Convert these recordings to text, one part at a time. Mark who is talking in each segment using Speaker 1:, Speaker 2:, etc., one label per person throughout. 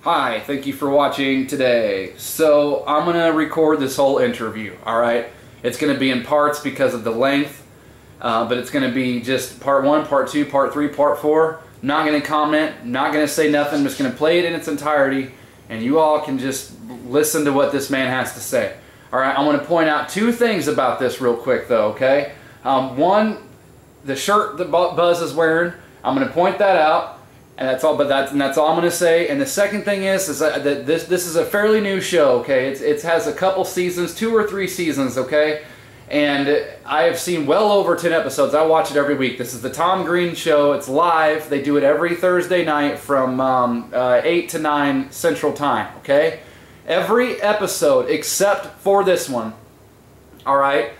Speaker 1: Hi, thank you for watching today. So I'm going to record this whole interview, alright? It's going to be in parts because of the length, but it's going to be just part 1, part 2, part 3, part 4. Not going to comment, not going to say nothing, I'm just going to play it in its entirety, and you all can just listen to what this man has to say. Alright, I'm going to point out 2 things about this real quick though, okay? One, the shirt that Buzz is wearing, I'm going to point that out. And that's all. But that's all I'm going to say. And the second thing is that this is a fairly new show. Okay, it has a couple seasons, 2 or 3 seasons. Okay, and I have seen well over 10 episodes. I watch it every week. This is the Tom Green Show. It's live. They do it every Thursday night from 8 to 9 Central Time. Okay, every episode except for this one. All right,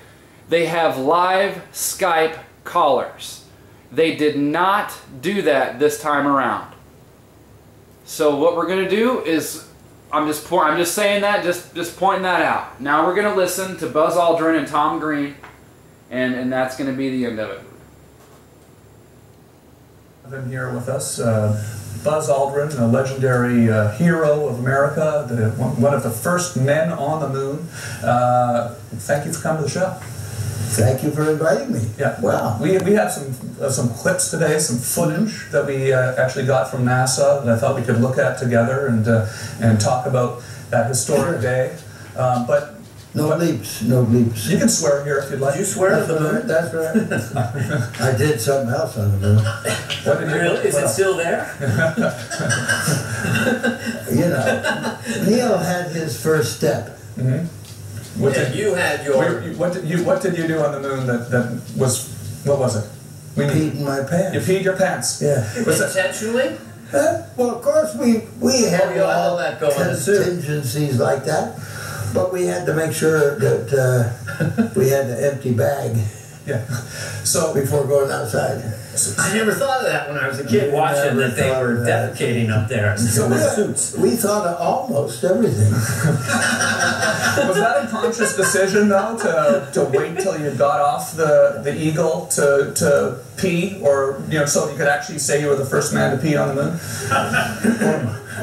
Speaker 1: they have live Skype callers. They did not do that this time around. So what we're going to do is, I'm just saying that, just pointing that out. Now we're going to listen to Buzz Aldrin and Tom Green, and that's going to be the end of it.
Speaker 2: I've been here with us, Buzz Aldrin, a legendary hero of America, one of the first men on the moon. Thank you for coming to the show.
Speaker 3: Thank you for inviting me.
Speaker 2: Yeah.
Speaker 3: Wow.
Speaker 2: We have some clips today, some footage that we actually got from NASA that I thought we could look at together and talk about that historic day. But
Speaker 3: no bleeps, no bleeps.
Speaker 2: You can swear here if you'd like.
Speaker 3: You swear to the moon? That's right. I did something else on the moon.
Speaker 2: What did you,
Speaker 4: really? Is it still there?
Speaker 3: You know, Neil had his first step.
Speaker 2: Mm-hmm.
Speaker 4: What did you
Speaker 2: do on the moon that was, what was it?
Speaker 3: Peed in my pants.
Speaker 2: You peed your pants?
Speaker 3: Yeah.
Speaker 4: Intentionally?
Speaker 3: Well, of course we had
Speaker 4: all that going
Speaker 3: contingencies like that, but we had to make sure that we had an empty bag.
Speaker 2: Yeah. So
Speaker 3: before going outside.
Speaker 4: I never thought of that when I was a kid, watching that they were defecating up there.
Speaker 3: So we thought of almost everything.
Speaker 2: Was that a conscious decision, though, to wait till you got off the Eagle to pee, or so you could actually say you were the first man to pee on the moon?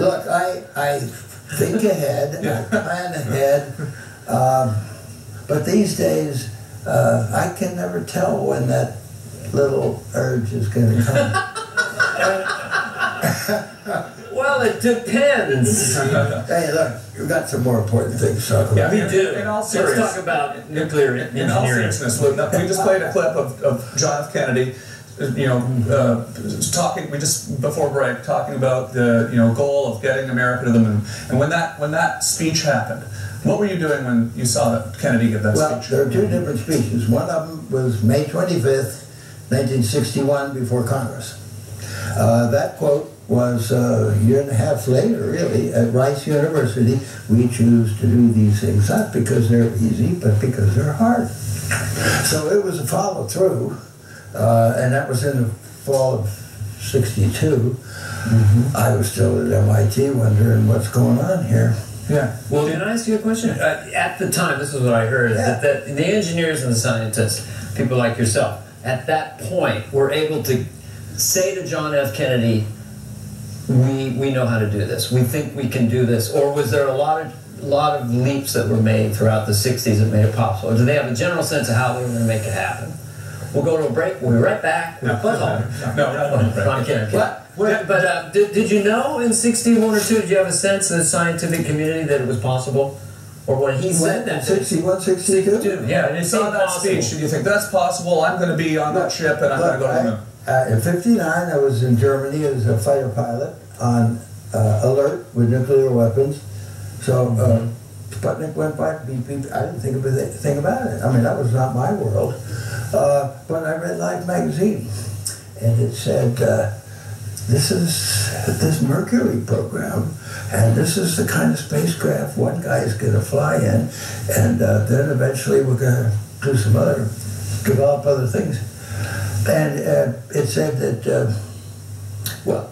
Speaker 3: Look, I think ahead, I plan ahead, but these days I can never tell when that little urge is going to come.
Speaker 4: Well, it depends.
Speaker 3: Hey, look, we've got some more important things to talk about.
Speaker 4: Yeah, we do.
Speaker 2: Let's
Speaker 4: talk about nuclear engineering.
Speaker 2: In all seriousness, we just played a clip of John F. Kennedy, talking. We just before break talking about the goal of getting America to the moon. And when that speech happened, what were you doing when you saw that Kennedy give that speech?
Speaker 3: Well, there are 2 different speeches. One of them was May 25th, 1961, before Congress. That quote was a year and a half later, really, at Rice University. We choose to do these things not because they're easy, but because they're hard. So it was a follow-through, and that was in the fall of '62. Mm-hmm. I was still at MIT wondering what's going on here.
Speaker 2: Yeah.
Speaker 4: Well, can I ask you a question? At the time, this is what I heard, that the engineers and the scientists, people like yourself, at that point were able to say to John F. Kennedy, we know how to do this. We think we can do this. Or was there a lot of leaps that were made throughout the 60s that made it possible? Or do they have a general sense of how they were going to make it happen? We'll go to a break. We'll be right back.
Speaker 2: No,
Speaker 4: I'm kidding. But did you know in 61 or 2, did you have a sense in the scientific community that it was possible? Or when he said that?
Speaker 3: 61, 62?
Speaker 4: Yeah,
Speaker 2: and you saw that speech, and you think, that's possible, I'm going to be on that ship, and I'm going to go to the moon.
Speaker 3: In '59, I was in Germany as a fighter pilot on alert with nuclear weapons. So Sputnik went by, beep, beep. I didn't think of a thing about it. I mean, that was not my world. But I read Life magazine, and it said, this is this Mercury program, and this is the kind of spacecraft one guy's going to fly in, and then eventually we're going to do some other, develop other things. And it said that, well,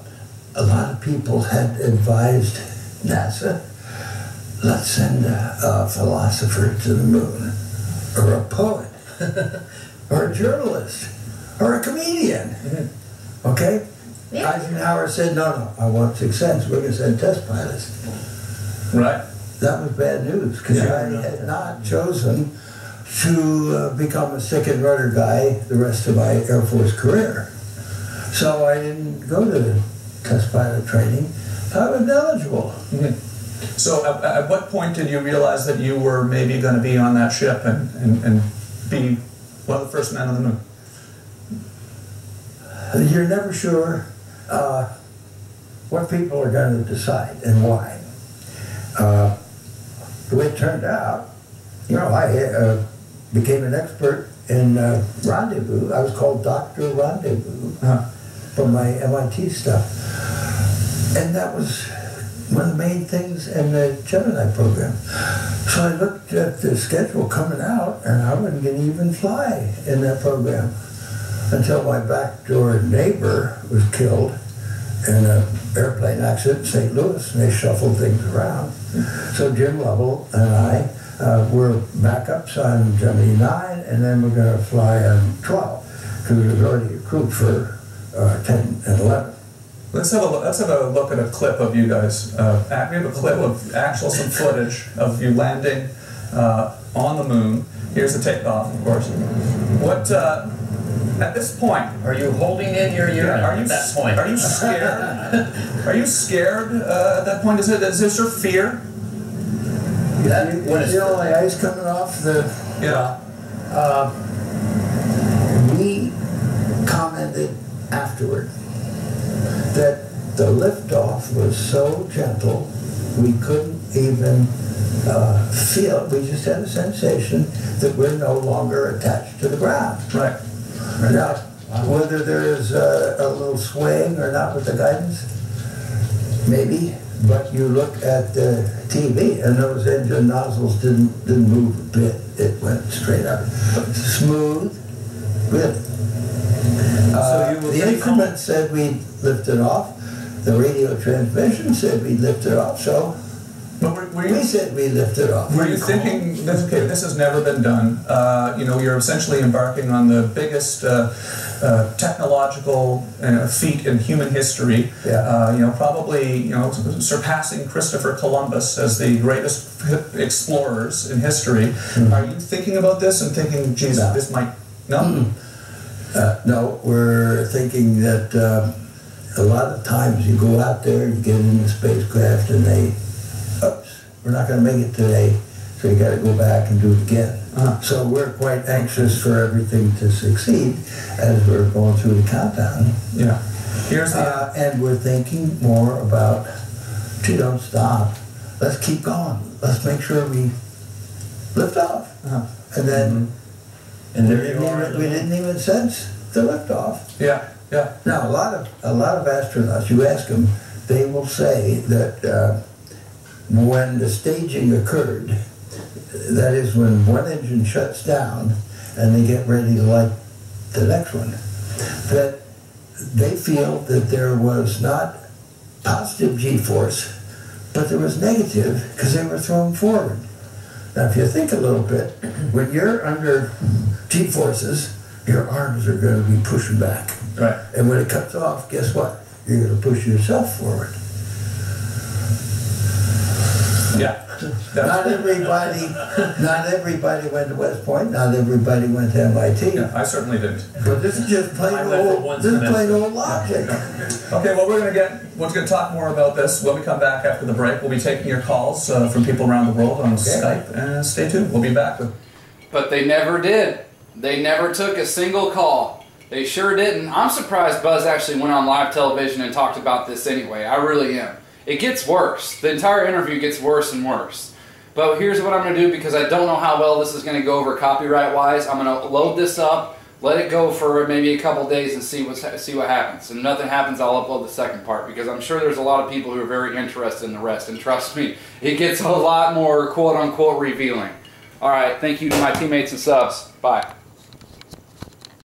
Speaker 3: a lot of people had advised NASA, let's send a philosopher to the moon, or a poet, or a journalist, or a comedian. Okay? Eisenhower said, no, I want 6 cents. We're going to send test pilots.
Speaker 2: Right.
Speaker 3: That was bad news because I had not chosen to become a stick and rudder guy the rest of my Air Force career. So I didn't go to the test pilot training. I was eligible.
Speaker 2: Mm-hmm. So at what point did you realize that you were maybe going to be on that ship and be one of the first men on the moon?
Speaker 3: You're never sure what people are going to decide and why. The way it turned out, I became an expert in rendezvous. I was called Dr. Rendezvous from my MIT stuff. And that was one of the main things in the Gemini program. So I looked at the schedule coming out, and I wasn't going to even fly in that program until my backdoor neighbor was killed in an airplane accident in St. Louis, and they shuffled things around. So Jim Lovell and I were backups on Gemini 9, and then we're going to fly on 12, because it was already accrued for 10 and 11.
Speaker 2: Let's have a look at a clip of you guys. We have a clip of some footage of you landing on the moon. Here's the takeoff, of course. What at this point?
Speaker 4: Are you holding in your urine at that point?
Speaker 2: Are you scared? Are you scared at that point? Is there fear?
Speaker 3: You see all the ice coming off the...
Speaker 2: Yeah.
Speaker 3: We commented afterward that the liftoff was so gentle we couldn't even feel it. We just had a sensation that we're no longer attached to the ground.
Speaker 2: Right.
Speaker 3: Now, whether there's a little swaying or not with the guidance, maybe, but you look at the TV and those engine nozzles didn't move a bit. It went straight up. Smooth, really. The instrument said we'd lift it off. The radio transmission said we'd lift it off, so we said we'd lift it off.
Speaker 2: Were you thinking, okay, this has never been done. You're essentially embarking on the biggest technological feat in human history.
Speaker 3: Yeah.
Speaker 2: Probably surpassing Christopher Columbus as the greatest explorers in history. Mm-hmm. Are you thinking about this and thinking, geez, this might... No?
Speaker 3: Mm-hmm. No, we're thinking that a lot of times you go out there, you get in the spacecraft, and they, oops, we're not going to make it today, so you got to go back and do it again. So we're quite anxious for everything to succeed as we're going through the countdown.
Speaker 2: Yeah. Here's the
Speaker 3: and we're thinking more about, gee, don't stop. Let's keep going. Let's make sure we lift off. And then
Speaker 4: and there you are.
Speaker 3: We didn't even sense the liftoff.
Speaker 2: Yeah, yeah.
Speaker 3: Now a lot of astronauts, you ask them, they will say that when the staging occurred, that is when one engine shuts down and they get ready to light the next one, that they feel that there was not positive G-force, but there was negative because they were thrown forward. Now, if you think a little bit, when you're under G-forces, your arms are going to be pushing back.
Speaker 2: Right.
Speaker 3: And when it cuts off, guess what? You're going to push yourself forward.
Speaker 2: Yeah.
Speaker 3: Not everybody went to West Point. Not everybody went to MIT.
Speaker 2: Yeah, I certainly didn't.
Speaker 3: But this is just plain old logic.
Speaker 2: Okay, well, we're going to talk more about this when we come back after the break. We'll be taking your calls from people around the world on Skype, and stay tuned. We'll be back.
Speaker 1: But they never did. They never took a single call. They sure didn't. I'm surprised Buzz actually went on live television and talked about this anyway. I really am. It gets worse. The entire interview gets worse and worse. But here's what I'm going to do, because I don't know how well this is going to go over copyright-wise. I'm going to load this up, let it go for maybe a couple days, and see what happens. And if nothing happens, I'll upload the second part, because I'm sure there's a lot of people who are very interested in the rest. And trust me, it gets a lot more quote-unquote revealing. All right, thank you to my teammates and subs. Bye.